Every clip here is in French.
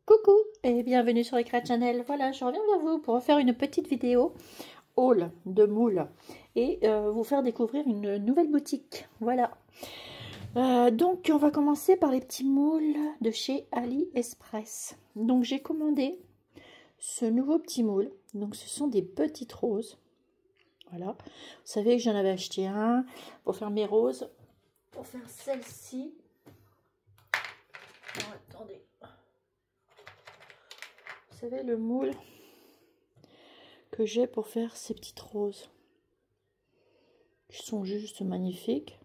Coucou et bienvenue sur Eclat Channel. Voilà, je reviens vers vous pour refaire une petite vidéo haul de moules et vous faire découvrir une nouvelle boutique. Voilà. Donc on va commencer par les petits moules de chez AliExpress. Donc j'ai commandé ce nouveau petit moule. Donc ce sont des petites roses. Voilà. Vous savez que j'en avais acheté un pour faire mes roses. Pour faire celle-ci. Attendez. Vous savez le moule que j'ai pour faire ces petites roses qui sont juste magnifiques.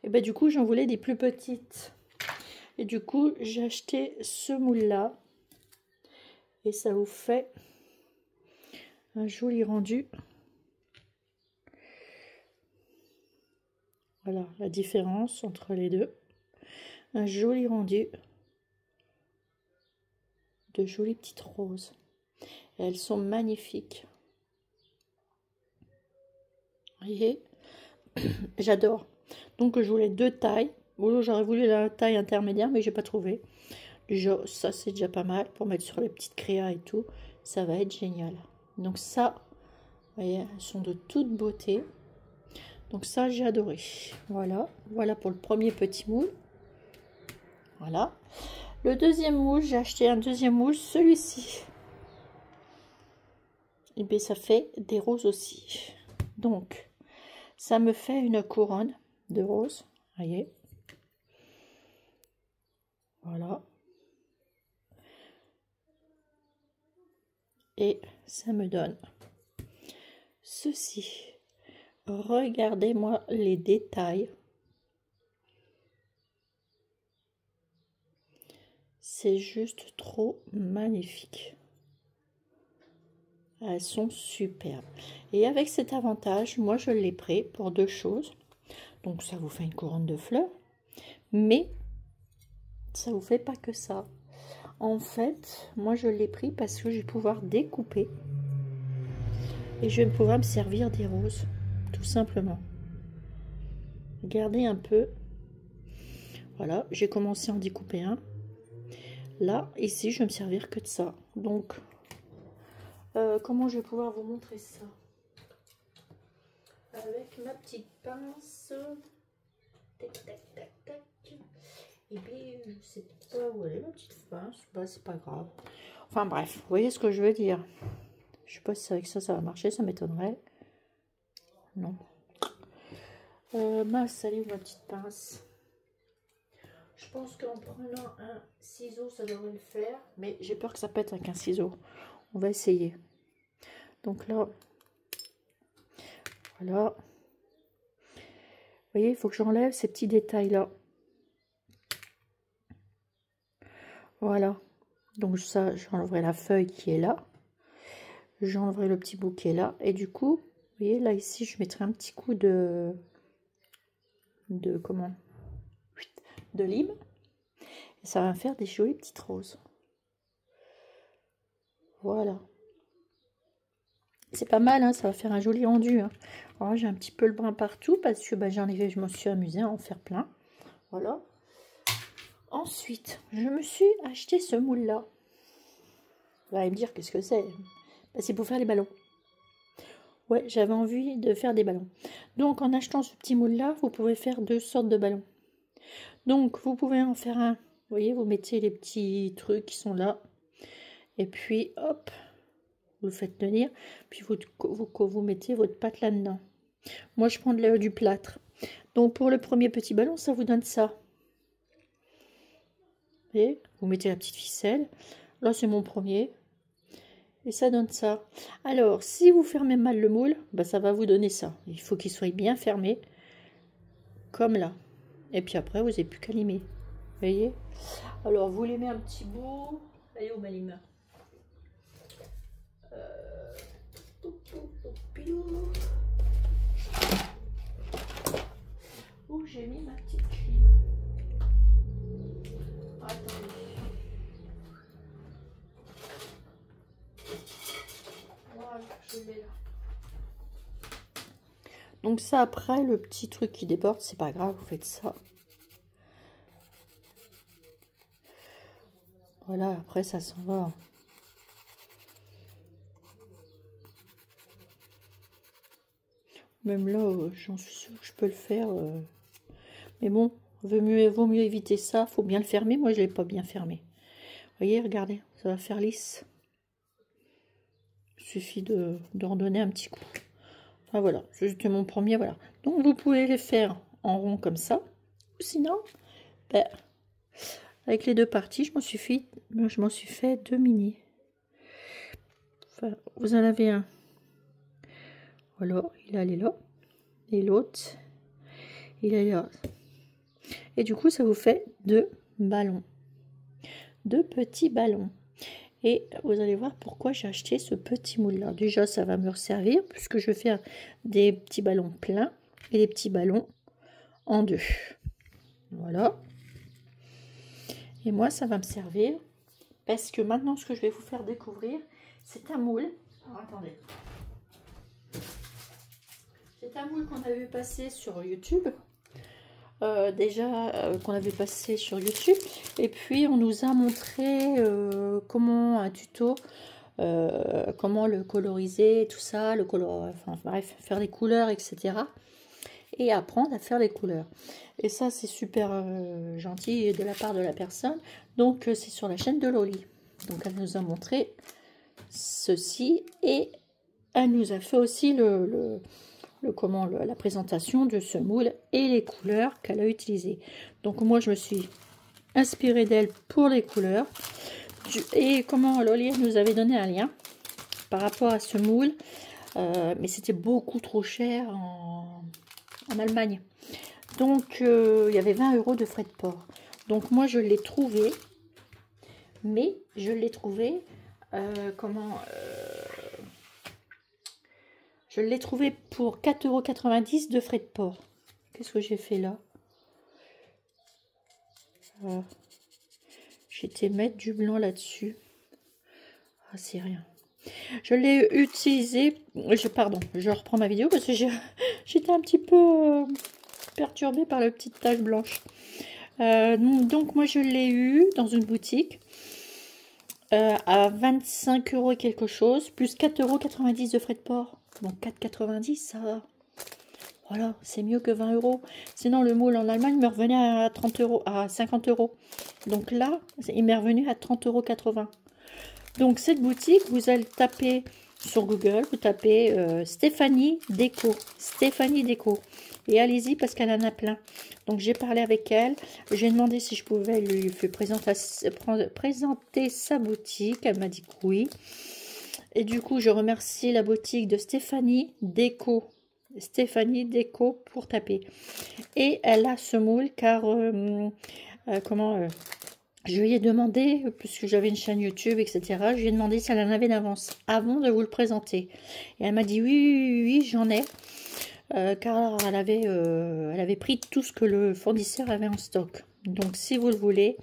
Et ben du coup j'en voulais des plus petites et du coup j'ai acheté ce moule là et ça vous fait un joli rendu. Voilà la différence entre les deux, un joli rendu de jolies petites roses. Et elles sont magnifiques. Vous voyez, j'adore. Donc je voulais deux tailles. Bon, j'aurais voulu la taille intermédiaire, mais j'ai pas trouvé. Déjà, ça c'est déjà pas mal pour mettre sur les petites créas et tout. Ça va être génial. Donc ça, vous voyez, elles sont de toute beauté. Donc ça, j'ai adoré. Voilà, voilà pour le premier petit moule. Voilà. Le deuxième moule, j'ai acheté un deuxième moule, celui-ci. Et bien ça fait des roses aussi. Donc ça me fait une couronne de roses, voyez. Voilà. Et ça me donne ceci. Regardez-moi les détails. C'est juste trop magnifique. Elles sont superbes. Et avec cet avantage, moi je l'ai pris pour deux choses. Donc ça vous fait une couronne de fleurs. Mais ça vous fait pas que ça. En fait, moi je l'ai pris parce que je vais pouvoir découper. Et je vais pouvoir me servir des roses. Tout simplement. Regardez un peu. Voilà, j'ai commencé à en découper un. Là, ici, je vais me servir que de ça. Donc, comment je vais pouvoir vous montrer ça? Avec ma petite pince. Tac, tac, tac, tac. Et puis, je sais pas où elle est, ma petite pince. Bah, c'est pas grave. Enfin, bref, vous voyez ce que je veux dire. Je sais pas si avec ça, ça va marcher, ça m'étonnerait. Non. Mince, elle est où ma petite pince? Je pense qu'en prenant un ciseau, ça devrait le faire. Mais j'ai peur que ça pète avec un ciseau. On va essayer. Donc là, voilà. Vous voyez, il faut que j'enlève ces petits détails-là. Voilà. Donc ça, j'enlèverai la feuille qui est là. J'enlèverai le petit bouquet là. Et du coup, vous voyez, là, ici, je mettrai un petit coup de comment? De lime. Et ça va me faire des jolies petites roses. Voilà. C'est pas mal, hein, ça va faire un joli rendu. Hein. Alors j'ai un petit peu le brun partout parce que bah, je me suis amusée à en faire plein. Voilà. Ensuite, je me suis acheté ce moule-là. Vous allez me dire qu'est-ce que c'est? Bah, c'est pour faire les ballons. Ouais, j'avais envie de faire des ballons. Donc en achetant ce petit moule-là, vous pouvez faire deux sortes de ballons. Donc vous pouvez en faire un. Vous voyez, vous mettez les petits trucs qui sont là. Et puis hop, vous le faites tenir. Puis vous mettez votre pâte là-dedans. Moi, je prends du plâtre. Donc, pour le premier petit ballon, ça vous donne ça. Et vous mettez la petite ficelle. Là, c'est mon premier. Et ça donne ça. Alors, si vous fermez mal le moule, bah, ça va vous donner ça. Il faut qu'il soit bien fermé. Comme là. Et puis après, vous n'avez plus qu'à limer. Vous voyez? Alors, vous limez un petit bout. Allez, où ma lime? Où j'ai mis ma petite lime? Attendez. Voilà, je l'ai là. Donc ça, après, le petit truc qui déborde, c'est pas grave, vous faites ça. Voilà, après ça s'en va. Même là, j'en suis sûre que je peux le faire. Mais bon, vaut mieux éviter ça. Faut bien le fermer. Moi, je l'ai pas bien fermé. Vous voyez, regardez, ça va faire lisse. Il suffit de redonner un petit coup. Enfin voilà, c'était mon premier, voilà. Donc vous pouvez les faire en rond comme ça. Ou sinon, ben, avec les deux parties, je m'en suis fait 2 mini. Enfin, vous en avez un. Voilà, il est là. Et l'autre, il est là. Et du coup, ça vous fait 2 ballons. 2 petits ballons. Et vous allez voir pourquoi j'ai acheté ce petit moule là. Déjà, ça va me servir puisque je vais faire des petits ballons pleins et des petits ballons en 2. Voilà. Et moi, ça va me servir parce que maintenant, ce que je vais vous faire découvrir, c'est un moule. Alors, attendez. C'est un moule qu'on a vu passer sur YouTube. Qu'on avait passé sur YouTube. Et puis, on nous a montré comment un tuto, comment le coloriser, tout ça, enfin bref, faire les couleurs, etc. Et apprendre à faire les couleurs. Et ça, c'est super gentil de la part de la personne. Donc, c'est sur la chaîne de Loli. Donc, elle nous a montré ceci et elle nous a fait aussi la présentation de ce moule et les couleurs qu'elle a utilisées. Donc, moi, je me suis inspirée d'elle pour les couleurs. Et comment Loli nous avait donné un lien par rapport à ce moule. Mais c'était beaucoup trop cher en Allemagne. Donc, il y avait 20 € de frais de port. Donc, moi, je l'ai trouvé. Mais je l'ai trouvé... je l'ai trouvé pour 4,90 € de frais de port. Qu'est-ce que j'ai fait là? J'étais mettre du blanc là-dessus. Ah, c'est rien. Je l'ai utilisé... Pardon, je reprends ma vidéo parce que j'étais un petit peu perturbée par la petite tache blanche. Donc, moi, je l'ai eu dans une boutique à 25 € et quelque chose, plus 4,90 € de frais de port. Donc, 4,90 €, ça va. Voilà, c'est mieux que 20 €. Sinon, le moule en Allemagne me revenait à 30 €, à 50 €. Donc là, il m'est revenu à 30,80 €. Donc, cette boutique, vous allez taper sur Google, vous tapez Stéphanie Déco. Stéphanie Déco. Et allez-y parce qu'elle en a plein. Donc, j'ai parlé avec elle. J'ai demandé si je pouvais lui faire présenter sa boutique. Elle m'a dit que oui. Et du coup, je remercie la boutique de Stéphanie Déco. Stéphanie Déco pour taper. Et elle a ce moule car je lui ai demandé, puisque j'avais une chaîne YouTube, etc., je lui ai demandé si elle en avait d'avance avant de vous le présenter. Et elle m'a dit oui, j'en ai. Car elle avait pris tout ce que le fournisseur avait en stock. Donc, si vous le voulez,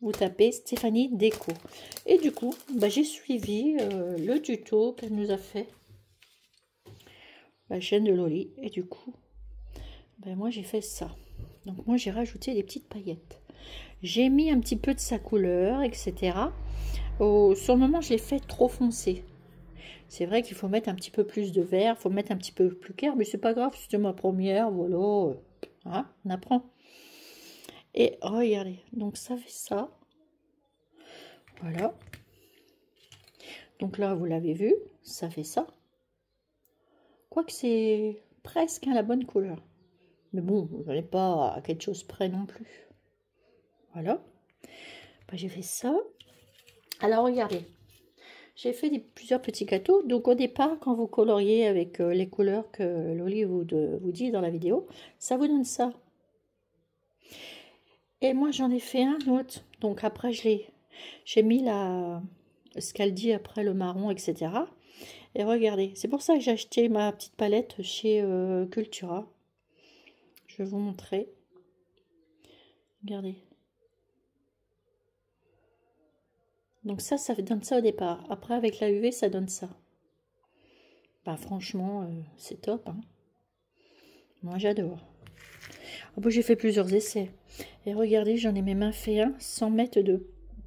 vous tapez Stéphanie Déco. Et du coup, j'ai suivi le tuto qu'elle nous a fait. La chaîne de Loli. Et du coup, moi, j'ai fait ça. Donc, moi, j'ai rajouté des petites paillettes. J'ai mis un petit peu de sa couleur, etc. Sur le moment, je l'ai fait trop foncé. C'est vrai qu'il faut mettre un petit peu plus de vert, il faut mettre un petit peu plus clair, mais c'est pas grave, c'était ma première, voilà. Hein, on apprend. Et regardez, donc ça fait ça. Voilà. Donc là, vous l'avez vu, ça fait ça. Quoique c'est presque la bonne couleur. Mais bon, vous n'allez pas à quelque chose près non plus. Voilà. J'ai fait ça. Alors, regardez. J'ai fait plusieurs petits gâteaux. Donc, au départ, quand vous coloriez avec les couleurs que Loli vous dit dans la vidéo, ça vous donne ça. Et moi, j'en ai fait un autre. Donc, après, j'ai mis ce qu'elle dit après le marron, etc. Et regardez, c'est pour ça que j'ai acheté ma petite palette chez Cultura. Je vais vous montrer. Regardez. Donc ça donne ça au départ. Après, avec la UV, ça donne ça. Franchement, c'est top. Hein. Moi, j'adore. J'ai fait plusieurs essais. Et regardez, j'en ai même fait un sans mettre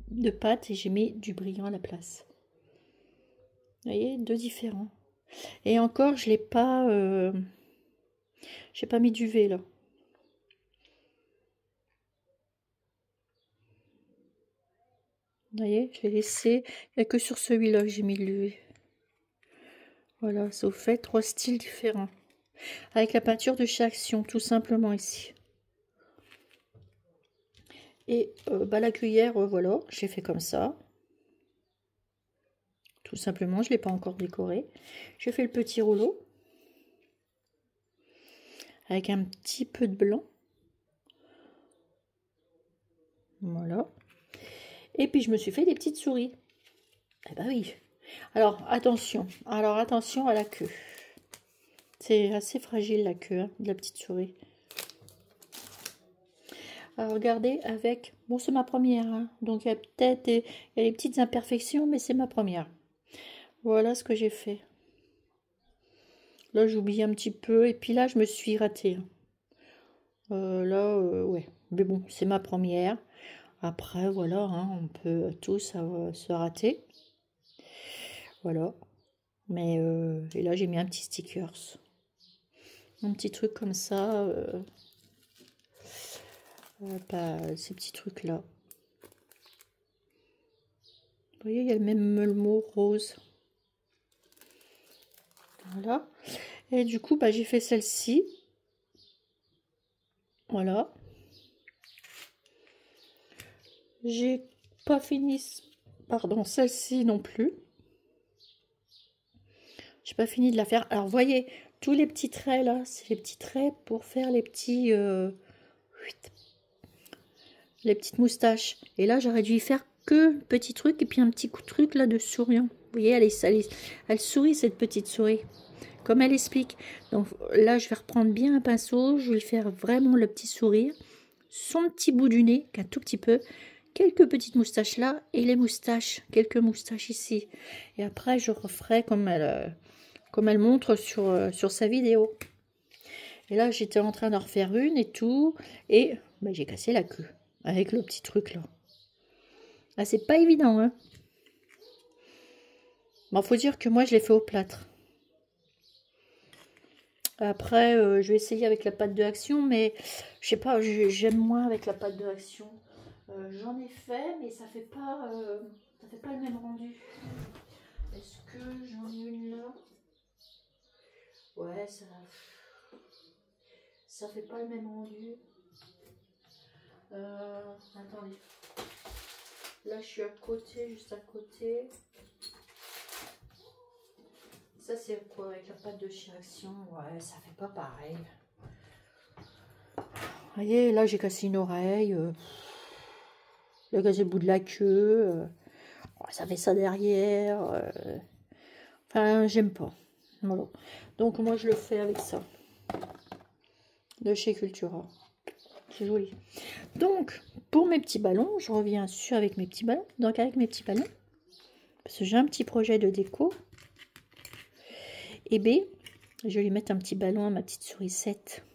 de pâte et j'ai mis du brillant à la place. Vous voyez, deux différents. Et encore, je l'ai pas... j'ai pas mis d'UV là. Vous voyez, je l'ai laissé. Il n'y a que sur celui-là que j'ai mis de l'UV. Voilà, ça vous fait 3 styles différents. Avec la peinture de chez Action, tout simplement ici. Et la cuillère, voilà, j'ai fait comme ça. Tout simplement, je ne l'ai pas encore décoré. Je fais le petit rouleau. Avec un petit peu de blanc. Voilà. Et puis je me suis fait des petites souris. Eh ben oui. Alors attention à la queue. C'est assez fragile la queue hein, de la petite souris. Alors regardez avec... Bon c'est ma première. Hein, donc il y a peut-être des petites imperfections, mais c'est ma première. Voilà ce que j'ai fait. Là j'oublie un petit peu. Et puis là je me suis ratée. Ouais. Mais bon c'est ma première. Après voilà, hein, on peut tous se rater. Voilà. Mais et là j'ai mis un petit stickers. Un petit truc comme ça. Ces petits trucs là. Vous voyez, il y a même le mot rose. Voilà. Et du coup, j'ai fait celle-ci. Voilà. J'ai pas fini, pardon, celle-ci non plus. J'ai pas fini de la faire. Alors, voyez, tous les petits traits là, c'est les petits traits pour faire les petits... les petites moustaches. Et là, j'aurais dû y faire que petit truc et puis un petit coup de truc là de souriant. Vous voyez, elle sourit cette petite souris. Comme elle explique. Donc là, je vais reprendre bien un pinceau. Je vais faire vraiment le petit sourire. Son petit bout du nez, qu'un tout petit peu. Quelques petites moustaches là. Et les moustaches. Quelques moustaches ici. Et après, je referai comme elle montre sur sa vidéo. Et là, j'étais en train d'en refaire une et tout. Et j'ai cassé la queue. Avec le petit truc là. Ah, c'est pas évident, hein. Bon, faut dire que moi, je l'ai fait au plâtre. Après, je vais essayer avec la pâte de Action, mais je sais pas, j'aime moins avec la pâte de Action. J'en ai fait, mais ça fait pas le même rendu. Est-ce que j'en ai une là? Ouais, ça fait pas le même rendu. Attendez. Là, je suis à côté, juste à côté. Ça, c'est quoi avec la pâte de chez Action? Ouais, ça fait pas pareil. Vous voyez, là, j'ai cassé une oreille. J'ai cassé le bout de la queue. Ça fait ça derrière. Enfin, j'aime pas. Voilà. Donc, moi, je le fais avec ça. De chez Cultura. C'est joli. Donc, pour mes petits ballons, je reviens avec mes petits ballons. Donc, avec mes petits ballons, parce que j'ai un petit projet de déco. Et B, je vais lui mettre un petit ballon à ma petite sourisette.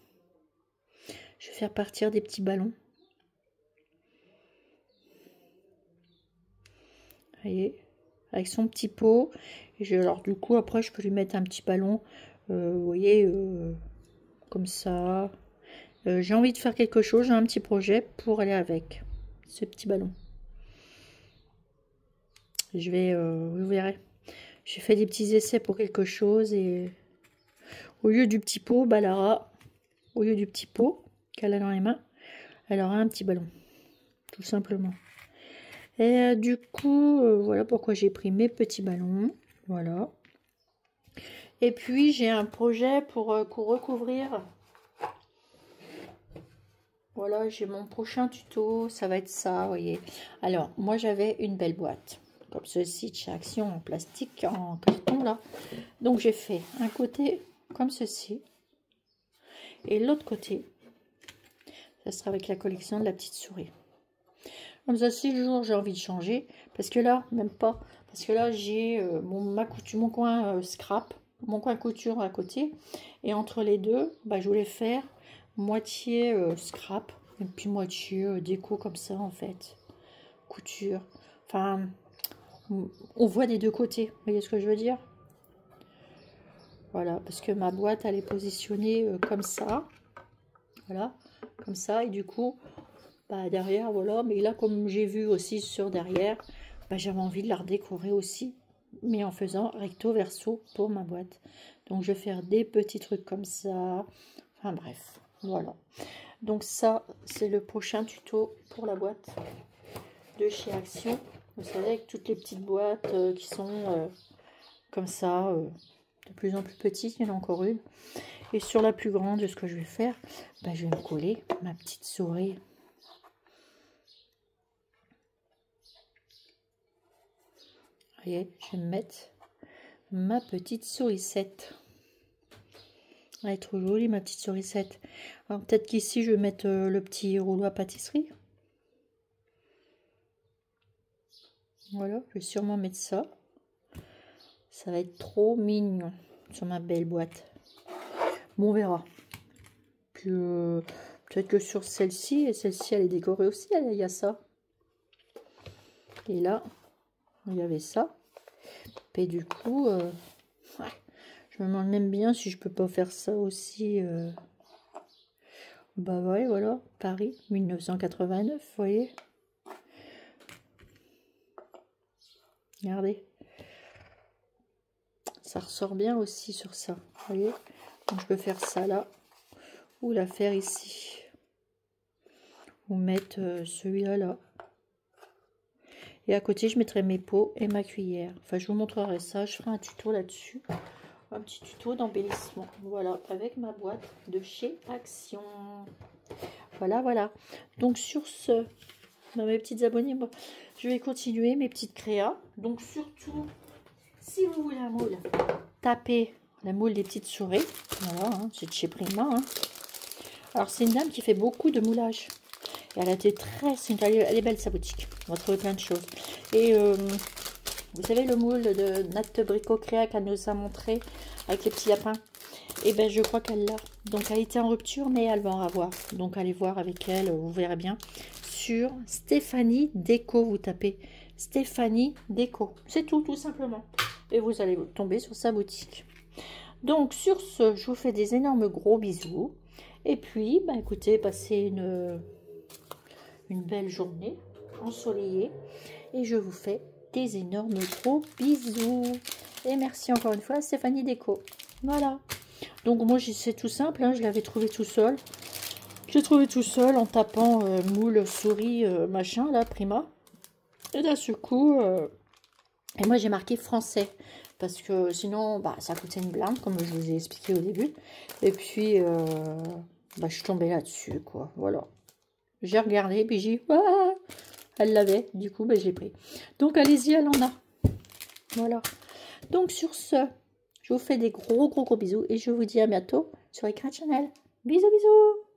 Je vais faire partir des petits ballons. Vous voyez, avec son petit pot. Et alors, du coup, après, je peux lui mettre un petit ballon. Vous voyez, comme ça. J'ai envie de faire quelque chose. J'ai un petit projet pour aller avec ce petit ballon. Je vais, vous verrez. J'ai fait des petits essais pour quelque chose et au lieu du petit pot, Lara, au lieu du petit pot qu'elle a dans les mains, elle aura un petit ballon, tout simplement. Et du coup, voilà pourquoi j'ai pris mes petits ballons, voilà. Et puis j'ai un projet pour recouvrir. Voilà, j'ai mon prochain tuto, ça va être ça, vous voyez. Alors, moi j'avais une belle boîte, comme ceci de chez Action, en plastique, en carton là. Donc j'ai fait un côté comme ceci. Et l'autre côté, ça sera avec la collection de la petite souris. Comme ça, si le jour j'ai envie de changer, parce que là, même pas, parce que là j'ai mon coin scrap, mon coin couture à côté. Et entre les deux, je voulais faire moitié scrap et puis moitié déco comme ça en fait. couture. Enfin, on voit des deux côtés. Vous voyez ce que je veux dire? Voilà, parce que ma boîte, elle est positionnée comme ça. Voilà, comme ça. Et du coup, bah, derrière, voilà. Mais là, comme j'ai vu aussi sur derrière, bah, j'avais envie de la redécorer aussi. Mais en faisant recto verso pour ma boîte. Donc, je vais faire des petits trucs comme ça. Enfin, bref, voilà. Donc, ça, c'est le prochain tuto pour la boîte de chez Action. Vous savez, avec toutes les petites boîtes qui sont comme ça, de plus en plus petites. Il y en a encore une. Et sur la plus grande, ce que je vais faire, bah, je vais me coller ma petite souris. Vous voyez, je vais me mettre ma petite sourisette. Elle est trop jolie, ma petite sourisette. Alors, peut-être qu'ici, je vais mettre le petit rouleau à pâtisserie. Voilà, je vais sûrement mettre ça. Ça va être trop mignon sur ma belle boîte. Bon, on verra. Puis, peut-être que sur celle-ci, et celle-ci, elle est décorée aussi, il y a ça. Et là, il y avait ça. Et du coup, ouais, je me demande même bien si je peux pas faire ça aussi. Bah ouais, voilà, Paris, 1989, vous voyez. Regardez. Ça ressort bien aussi sur ça, vous voyez. Donc je peux faire ça là, ou la faire ici. Ou mettre celui-là là. Et à côté, je mettrai mes pots et ma cuillère. Enfin, je vous montrerai ça, je ferai un tuto là-dessus. Un petit tuto d'embellissement. Voilà, avec ma boîte de chez Action. Voilà, voilà. Donc sur ce, mes petites abonnées, moi, je vais continuer mes petites créas. Donc surtout, si vous voulez un moule, tapez la moule des petites souris. Voilà, hein, c'est de chez Prima. Hein. Alors c'est une dame qui fait beaucoup de moulage. Et elle a été elle est belle sa boutique. On va trouver plein de choses. Et vous savez le moule de Nat Bricot Créa qu'elle nous a montré avec les petits lapins. Et ben je crois qu'elle l'a. Donc elle était en rupture, mais elle va en avoir. Donc allez voir avec elle, vous verrez bien. Sur Stéphanie Déco, vous tapez Stéphanie Déco. C'est tout, tout simplement. Et vous allez tomber sur sa boutique. Donc sur ce, je vous fais des énormes gros bisous. Et puis, bah, écoutez, passez une belle journée ensoleillée. Et je vous fais des énormes gros bisous. Et merci encore une fois à Stéphanie Déco. Voilà. Donc moi, c'est tout simple. Hein, je l'avais trouvé tout seul. J'ai trouvé tout seul en tapant moule, souris, machin, là, Prima. Et d'un seul coup... et moi, j'ai marqué français. Parce que sinon, bah, ça coûtait une blinde, comme je vous ai expliqué au début. Et puis, bah, je suis tombée là-dessus, quoi. Voilà. J'ai regardé, puis j'ai dit, ah, elle l'avait. Du coup, bah, je l'ai pris. Donc, allez-y, elle en a. Voilà. Donc, sur ce, je vous fais des gros bisous. Et je vous dis à bientôt sur Écran Channel. Bisous, bisous.